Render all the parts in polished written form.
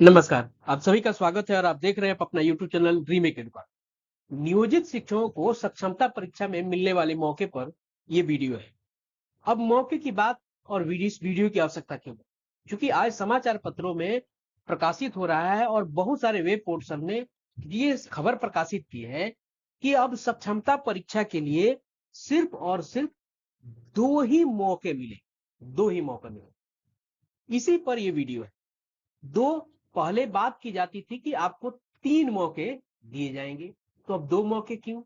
नमस्कार, आप सभी का स्वागत है और आप देख रहे हैं अपना यूट्यूब चैनल ड्रीम एकेडमी। नियोजित शिक्षकों को सक्षमता परीक्षा में मिलने वाले मौके पर ये वीडियो है। अब मौके की बात और इस वीडियो की आवश्यकता क्यों है? क्योंकि आज समाचार पत्रों में प्रकाशित हो रहा है और बहुत सारे वेब पोर्टल ने ये खबर प्रकाशित की है कि अब सक्षमता परीक्षा के लिए सिर्फ और सिर्फ दो ही मौके मिले। दो ही मौके मिले, इसी पर ये वीडियो है। दो पहले बात की जाती थी कि आपको 3 मौके दिए जाएंगे, तो अब 2 मौके क्यों?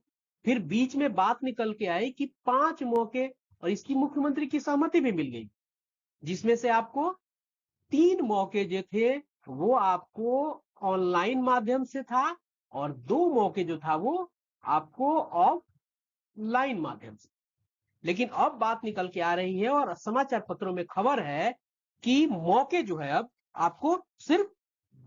फिर बीच में बात निकल के आई कि 5 मौके, और इसकी मुख्यमंत्री की सहमति भी मिल गई, जिसमें से आपको 3 मौके जो थे वो आपको ऑनलाइन माध्यम से था और 2 मौके जो था वो आपको ऑफलाइन माध्यम से। लेकिन अब बात निकल के आ रही है और समाचार पत्रों में खबर है कि मौके जो है अब आपको सिर्फ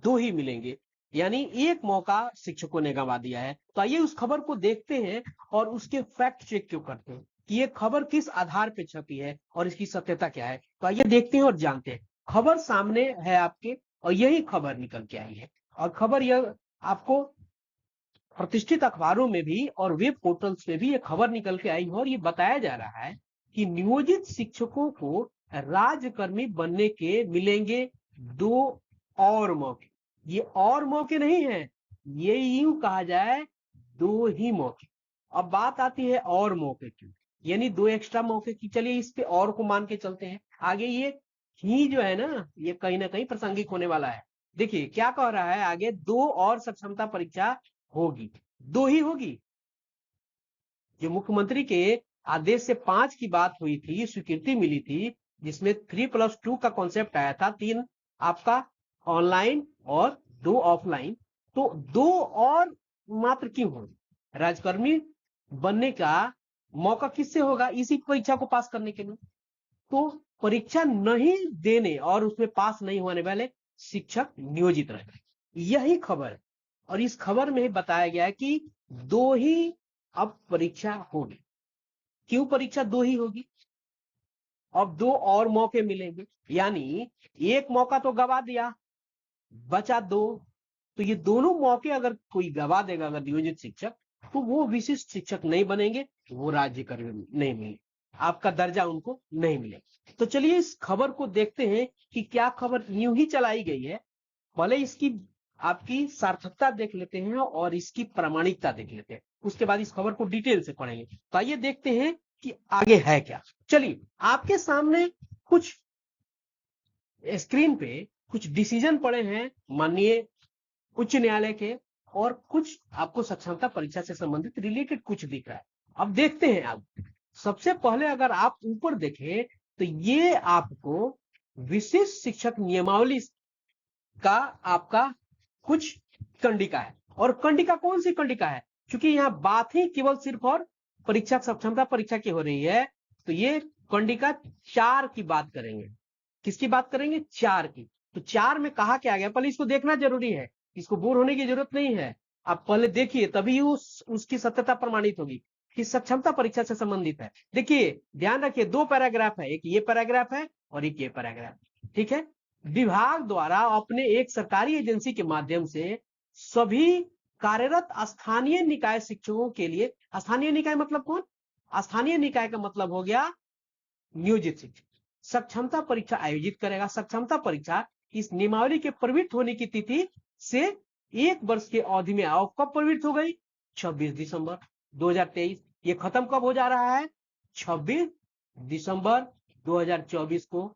2 ही मिलेंगे, यानी एक मौका शिक्षकों ने गंवा दिया है। तो आइए उस खबर को देखते हैं और उसके फैक्ट चेक क्यों करते हैं कि ये खबर किस आधार पर छपी है और इसकी सत्यता क्या है। तो आइए देखते हैं और जानते हैं। खबर सामने है आपके और यही खबर निकल के आई है, और खबर यह आपको प्रतिष्ठित अखबारों में भी और वेब पोर्टल्स पे भी ये खबर निकल के आई है, और ये बताया जा रहा है कि नियोजित शिक्षकों को राज्यकर्मी बनने के मिलेंगे 2 और मौके। ये और मौके नहीं है, ये यूं कहा जाए 2 ही मौके। अब बात आती है और मौके की, यानी 2 एक्स्ट्रा मौके की। चलिए इस पे और को मान के चलते हैं। आगे ये ही जो है ना, ये कहीं ना कहीं प्रासंगिक होने वाला है। देखिए क्या कह रहा है आगे, 2 और सक्षमता परीक्षा होगी, 2 ही होगी। जो मुख्यमंत्री के आदेश से 5 की बात हुई थी, स्वीकृति मिली थी, जिसमें 3+2 का कॉन्सेप्ट आया था, 3 आपका ऑनलाइन और 2 ऑफलाइन। तो 2 और मात्र क्यों हो? राजकर्मी बनने का मौका किससे होगा? इसी परीक्षा को पास करने के लिए। तो परीक्षा नहीं देने और उसमें पास नहीं होने वाले शिक्षक नियोजित रहे, यही खबर है। और इस खबर में बताया गया है कि 2 ही अब परीक्षा होगी। क्यों परीक्षा 2 ही होगी? अब 2 और मौके मिलेंगे, यानी एक मौका तो गवा दिया, बचा 2। तो ये दोनों मौके अगर कोई गवा देगा, अगर नियोजित शिक्षक, तो वो विशिष्ट शिक्षक नहीं बनेंगे, वो राज्यकर्मी नहीं मिलेंगे, आपका दर्जा उनको नहीं मिलेगा। तो चलिए इस खबर को देखते हैं कि क्या खबर यूं ही चलाई गई है। पहले इसकी आपकी सार्थकता देख लेते हैं और इसकी प्रामाणिकता देख लेते हैं, उसके बाद इस खबर को डिटेल से पढ़ेंगे। तो आइए देखते हैं कि आगे है क्या। चलिए आपके सामने कुछ स्क्रीन पे कुछ डिसीजन पड़े हैं माननीय उच्च न्यायालय के, और कुछ आपको सक्षमता परीक्षा से संबंधित रिलेटेड कुछ दिख रहा है। अब देखते हैं। आप सबसे पहले अगर आप ऊपर देखें तो ये आपको विशिष्ट शिक्षक नियमावली का आपका कुछ कंडिका है। और कंडिका कौन सी कंडिका है? क्योंकि यहाँ बात ही केवल सिर्फ और परीक्षा सक्षमता परीक्षा की हो रही है, तो ये कंडिका 4 की बात करेंगे। किसकी बात करेंगे? 4 की। तो 4 में कहा क्या गया, पहले इसको देखना जरूरी है, इसको बोर होने की जरूरत नहीं है। आप पहले देखिए, तभी उसकी सत्यता प्रमाणित होगी कि सक्षमता परीक्षा से संबंधित है। देखिए ध्यान रखिए, 2 पैराग्राफ है, एक ये पैराग्राफ है और एक ये पैराग्राफ, ठीक है। विभाग द्वारा अपने एक सरकारी एजेंसी के माध्यम से सभी कार्यरत स्थानीय निकाय शिक्षकों के लिए, स्थानीय निकाय मतलब कौन? स्थानीय निकाय का मतलब हो गया नियोजित शिक्षक, सक्षमता परीक्षा आयोजित करेगा। सक्षमता परीक्षा इस नियमावली के प्रवृत्त होने की तिथि से 1 वर्ष के अवधि में आओ। कब प्रवृत्त हो गई? 26 दिसंबर 2023। ये खत्म कब हो जा रहा है? 26 दिसंबर 2024 को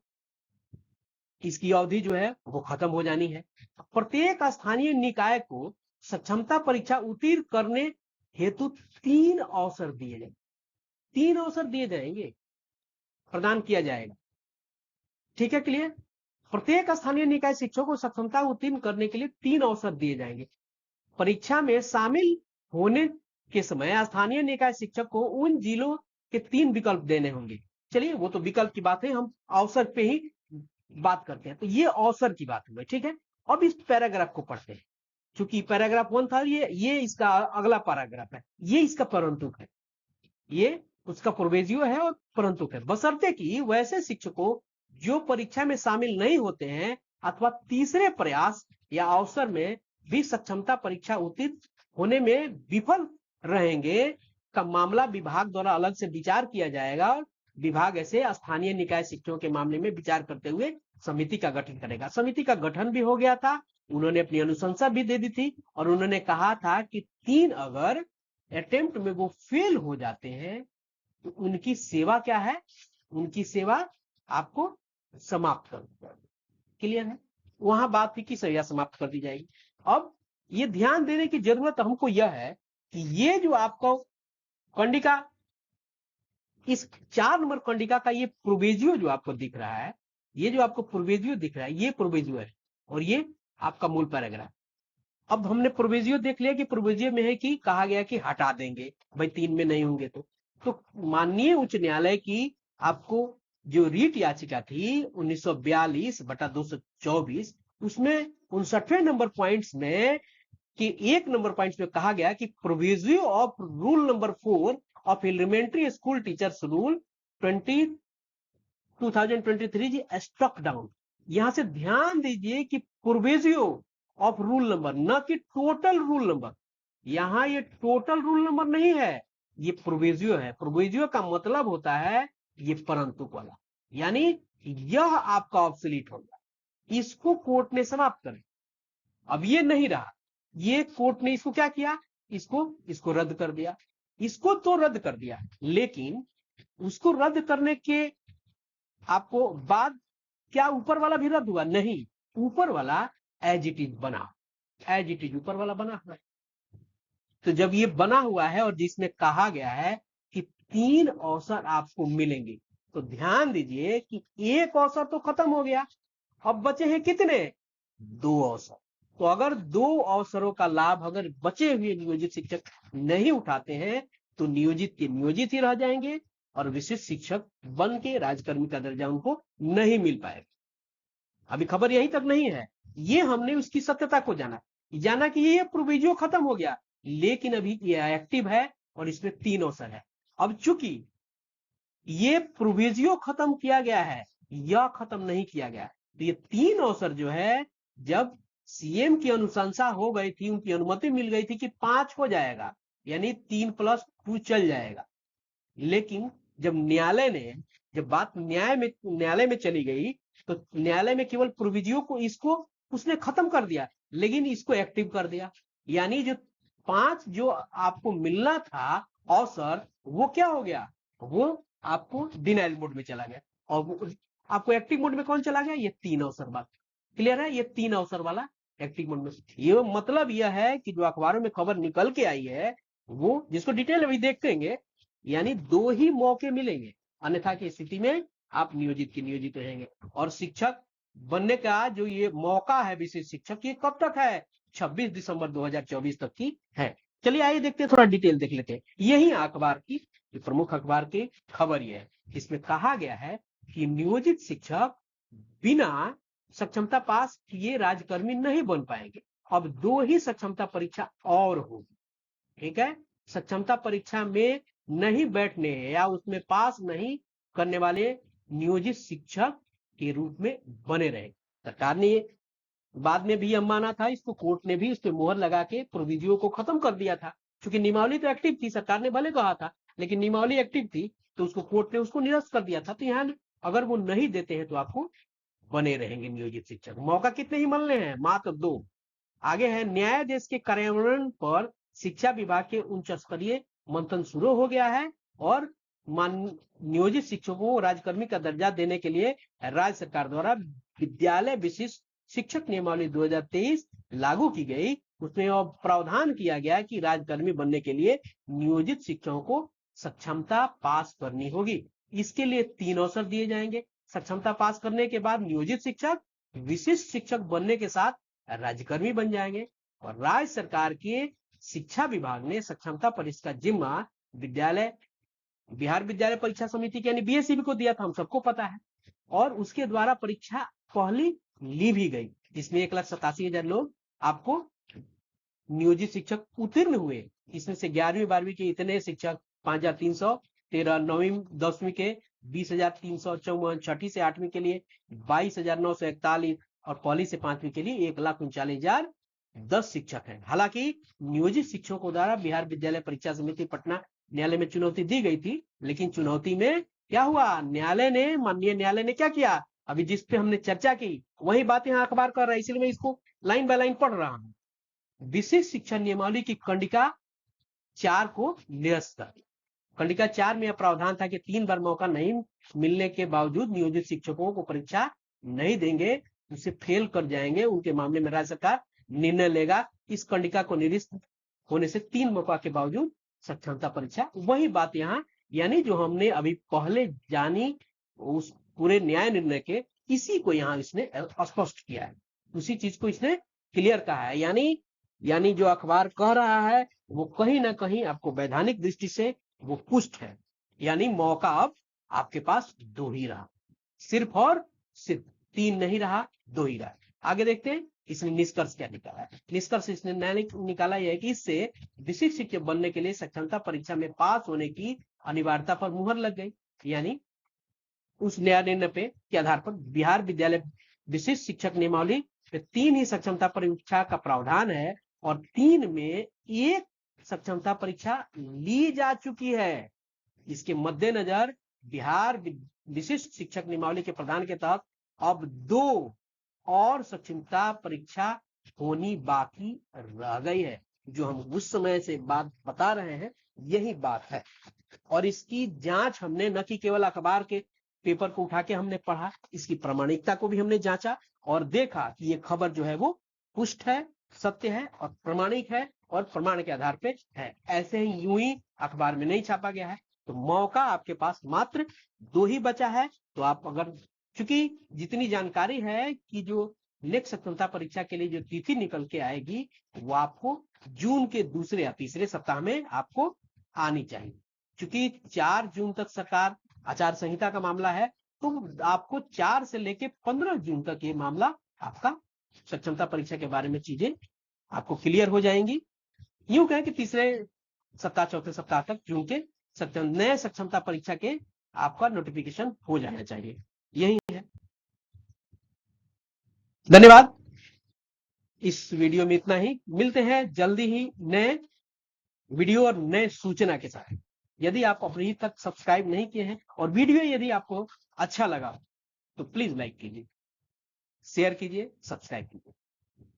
इसकी अवधि जो है वो खत्म हो जानी है। प्रत्येक स्थानीय निकाय को सक्षमता परीक्षा उत्तीर्ण करने हेतु 3 अवसर दिए जाएंगे। 3 अवसर दिए जाएंगे, प्रदान किया जाएगा, ठीक है, क्लियर। प्रत्येक स्थानीय निकाय शिक्षकों को सक्षमता उत्तीर्ण करने के लिए 3 अवसर दिए जाएंगे। परीक्षा में शामिल होने के समय स्थानीय निकाय शिक्षक को उन जिलों के 3 विकल्प देने होंगे। चलिए वो तो विकल्प की बात है, हम अवसर पे ही बात करते हैं। तो ये अवसर की बात हुई, ठीक है। अब इस पैराग्राफ को पढ़ते हैं, क्योंकि पैराग्राफ 1 था, ये इसका अगला पैराग्राफ है, ये इसका परंतुक है, ये उसका प्रोविजियो है और परंतुक है। बशर्ते कि वैसे शिक्षकों जो परीक्षा में शामिल नहीं होते हैं अथवा तीसरे प्रयास या अवसर में भी सक्षमता परीक्षा उत्तीर्ण होने में विफल रहेंगे का मामला विभाग द्वारा अलग से विचार किया जाएगा। विभाग ऐसे स्थानीय निकाय शिक्षकों के मामले में विचार करते हुए समिति का गठन करेगा। समिति का गठन भी हो गया था, उन्होंने अपनी अनुशंसा भी दे दी थी और उन्होंने कहा था कि 3 अगर अटेम्प्ट में वो फेल हो जाते हैं तो उनकी सेवा क्या है, उनकी सेवा आपको समाप्त कर दी जाएगी। क्लियर है? वहां बात थी कि सेवा समाप्त कर दी जाएगी। अब ये ध्यान देने की जरूरत हमको यह है कि ये जो आपको कंडिका, इस 4 नंबर कंडिका का ये प्रोविजियो जो आपको दिख रहा है, ये जो आपको प्रोविजियो दिख रहा है, ये प्रोविजियो है और ये आपका मूल पैराग्राफ। अब हमने प्रोविजियो देख लिया कि प्रोविजियो में है कि कहा गया कि हटा देंगे, भाई 3 में नहीं होंगे तो माननीय उच्च न्यायालय की आपको जो रीट याचिका थी 1942/224, उसमें 59वें नंबर पॉइंट्स में कि 1 नंबर पॉइंट्स में कहा गया कि proviso of rule number 4 of elementary school teachers rule 2023 जी स्ट्रक डाउन। यहां से ध्यान दीजिए कि प्रोविजियो ऑफ रूल नंबर, न कि टोटल रूल नंबर। यहां ये टोटल रूल नंबर नहीं है, ये प्रोविजियो है। प्रोविजियो का मतलब होता है ये परंतु वाला, यानी यह आपका ऑब्सोलीट हो गया, इसको कोर्ट ने समाप्त कर। अब ये नहीं रहा, ये कोर्ट ने इसको क्या किया, इसको रद्द कर दिया। इसको तो रद्द कर दिया, लेकिन उसको रद्द करने के आपको बाद क्या ऊपर वाला भी रद्द हुआ? नहीं, ऊपर वाला एज इट इज बना, एज इट इज ऊपर वाला बना हुआ है। तो जब ये बना हुआ है और जिसमें कहा गया है कि 3 अवसर आपको मिलेंगे, तो ध्यान दीजिए कि एक अवसर तो खत्म हो गया, अब बचे हैं कितने? 2 अवसर। तो अगर 2 अवसरों का लाभ अगर बचे हुए नियोजित शिक्षक नहीं उठाते हैं तो नियोजित के नियोजित ही रह जाएंगे और विशिष्ट शिक्षक बन के राजकर्मी का दर्जा उनको नहीं मिल पाएगा। अभी खबर यहीं तक नहीं है, ये हमने उसकी सत्यता को जाना कि ये प्रोविजियो खत्म हो गया, लेकिन अभी ये एक्टिव है और इसमें 3 अवसर है। अब चूंकि ये प्रोविजियो खत्म किया गया है, यह खत्म नहीं किया गया, तो ये 3 अवसर जो है, जब सीएम की अनुशंसा हो गई थी, उनकी अनुमति मिल गई थी कि 5 हो जाएगा, यानी 3+2 चल जाएगा। लेकिन जब न्यायालय ने, जब बात न्यायालय में चली गई, तो न्यायालय में केवल प्रोविजियो को इसको उसने खत्म कर दिया, लेकिन इसको एक्टिव कर दिया। यानी जो 5 जो आपको मिलना था अवसर, वो क्या हो गया? वो आपको डिनाइल मोड में चला गया और आपको एक्टिव मोड में कौन चला गया? ये 3 अवसर। बात क्लियर है? ये 3 अवसर वाला एक्टिव मोड में। ये मतलब यह है कि जो अखबारों में खबर निकल के आई है, वो जिसको डिटेल अभी देखेंगे, यानी 2 ही मौके मिलेंगे, अन्यथा की स्थिति में आप नियोजित के नियोजित रहेंगे। और शिक्षक बनने का जो ये मौका है विशेष शिक्षक, ये कब तक है? 26 दिसंबर 2024 तक की है। चलिए आइए देखते हैं, थोड़ा डिटेल देख लेते हैं। यही अखबार की प्रमुख अखबार की खबर ये है, इसमें कहा गया है कि नियोजित शिक्षक बिना सक्षमता पास किए राजकर्मी नहीं बन पाएंगे। अब 2 ही सक्षमता परीक्षा और होगी, ठीक है? सक्षमता परीक्षा में नहीं बैठने या उसमें पास नहीं करने वाले नियोजित शिक्षक के रूप में बने रहे। सरकार ने बाद में भी यह माना था, इसको कोर्ट ने भी उस पर मोहर लगा के प्रोविजियो को खत्म कर दिया था, क्योंकि नियमावली तो एक्टिव थी, सरकार ने भले कहा था, लेकिन नियमावली एक्टिव थी तो उसको कोर्ट ने उसको निरस्त कर दिया था। तो यहाँ अगर वो नहीं देते हैं तो आपको बने रहेंगे नियोजित शिक्षक। मौका कितने ही मिलने हैं? मात्र 2। आगे है, न्यायाधीश के कार्यान्वयन पर शिक्षा विभाग के उच्च स्तरीय मंथन शुरू हो गया है और नियोजित शिक्षकों को राजकर्मी का दर्जा देने के लिए राज्य सरकार द्वारा विद्यालय विशिष्ट शिक्षक नियमावली 2023 लागू की गई। उसमें प्रावधान किया गया कि राजकर्मी बनने के लिए नियोजित शिक्षकों को सक्षमता पास करनी होगी। इसके लिए 3 अवसर दिए जाएंगे। सक्षमता पास करने के बाद नियोजित शिक्षक विशिष्ट शिक्षक बनने के साथ राज्यकर्मी बन जाएंगे और राज्य सरकार के शिक्षा विभाग ने सक्षमता परीक्षा का जिम्मा बिहार विद्यालय परीक्षा समिति के यानी बीएससीबी को दिया था, हम सबको पता है। और उसके द्वारा परीक्षा पहली ली भी गई, जिसमें 1,87,000 लोग आपको नियोजित शिक्षक उत्तीर्ण हुए। इसमें से 11वीं 12वीं के इतने शिक्षक 5,313, 9वीं 10वीं के 20,354, 6ठी से 8वीं के लिए 22,941, और पहली से 5वीं के लिए 1,39,010 शिक्षक हैं। हालांकि नियोजित शिक्षकों द्वारा बिहार विद्यालय परीक्षा समिति पटना न्यायालय में चुनौती दी गई थी, लेकिन चुनौती में क्या हुआ, माननीय न्यायालय ने क्या किया, अभी जिस पे हमने चर्चा की वही बात यहाँ अखबार कर रहा है, इसलिए मैं इसको लाइन बाय लाइन पढ़ रहा हूँ। विशेष शिक्षा नियमावली की कंडिका 4 को निरस्त कर दिया। कंडिका 4 में यह प्रावधान था कि 3 बार मौका नहीं मिलने के बावजूद नियोजित शिक्षकों को परीक्षा नहीं देंगे, उसे फेल कर जाएंगे, उनके मामले में राज्य सरकार निर्णय लेगा। इस कंडिका को निरस्त होने से 3 मौका के बावजूद सक्षमता परीक्षा, वही बात यहाँ, यानी जो हमने अभी पहले जानी उस पूरे न्याय निर्णय के, इसी को यहाँ इसने स्पष्ट किया है, उसी चीज को इसने क्लियर कहा है। यानी जो अखबार कह रहा है वो कहीं ना कहीं आपको वैधानिक दृष्टि से वो पुष्ट है, यानी मौका अब आपके पास 2 ही रहा, सिर्फ और सिर्फ 3 नहीं रहा, 2 ही रहा। आगे देखते हैं इसने निष्कर्ष क्या निकाला है। निष्कर्ष इसने निकाला यह है कि इससे विशिष्ट शिक्षक बनने के लिए सक्षमता परीक्षा में पास होने की अनिवार्यता पर मुहर लग गई। यानी उस न्याय निर्णय पे के आधार पर बिहार विद्यालय विशिष्ट शिक्षक नियमावली पे 3 ही सक्षमता परीक्षा का प्रावधान है और 3 में 1 सक्षमता परीक्षा ली जा चुकी है। इसके मद्देनजर बिहार विशिष्ट शिक्षक नियमावली के प्रावधान के तहत अब 2 और सक्षमता परीक्षा होनी बाकी रह गई है। जो हम उस समय से बात बता रहे हैं यही बात है, और इसकी जांच हमने न कि केवल अखबार के पेपर को उठा के हमने पढ़ा, इसकी प्रामाणिकता को भी हमने जांचा और देखा कि ये खबर जो है वो पुष्ट है, सत्य है और प्रामाणिक है और प्रमाण के आधार पे है। ऐसे ही यूं ही अखबार में नहीं छापा गया है। तो मौका आपके पास मात्र 2 ही बचा है। तो आप अगर, चूंकि जितनी जानकारी है कि जो नेक्स्ट सक्षमता परीक्षा के लिए जो तिथि निकल के आएगी वो आपको जून के दूसरे या तीसरे सप्ताह में आपको आनी चाहिए। चूंकि 4 जून तक सरकार आचार संहिता का मामला है, तो आपको 4 से लेके 15 जून तक ये मामला आपका सक्षमता परीक्षा के बारे में चीजें आपको क्लियर हो जाएंगी। यूं कहें कि तीसरे सप्ताह चौथे सप्ताह तक जून के नए सक्षमता परीक्षा के आपका नोटिफिकेशन हो जाना चाहिए। यही है। धन्यवाद। इस वीडियो में इतना ही, मिलते हैं जल्दी ही नए वीडियो और नए सूचना के साथ। यदि आप अभी तक सब्सक्राइब नहीं किए हैं और वीडियो यदि आपको अच्छा लगा तो प्लीज लाइक कीजिए, शेयर कीजिए, सब्सक्राइब कीजिए।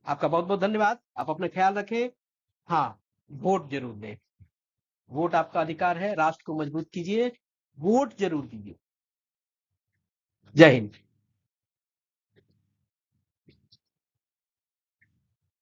आपका बहुत बहुत धन्यवाद। आप अपना ख्याल रखें। हाँ, वोट जरूर दें, वोट आपका अधिकार है, राष्ट्र को मजबूत कीजिए, वोट जरूर दीजिए। जय हिंद।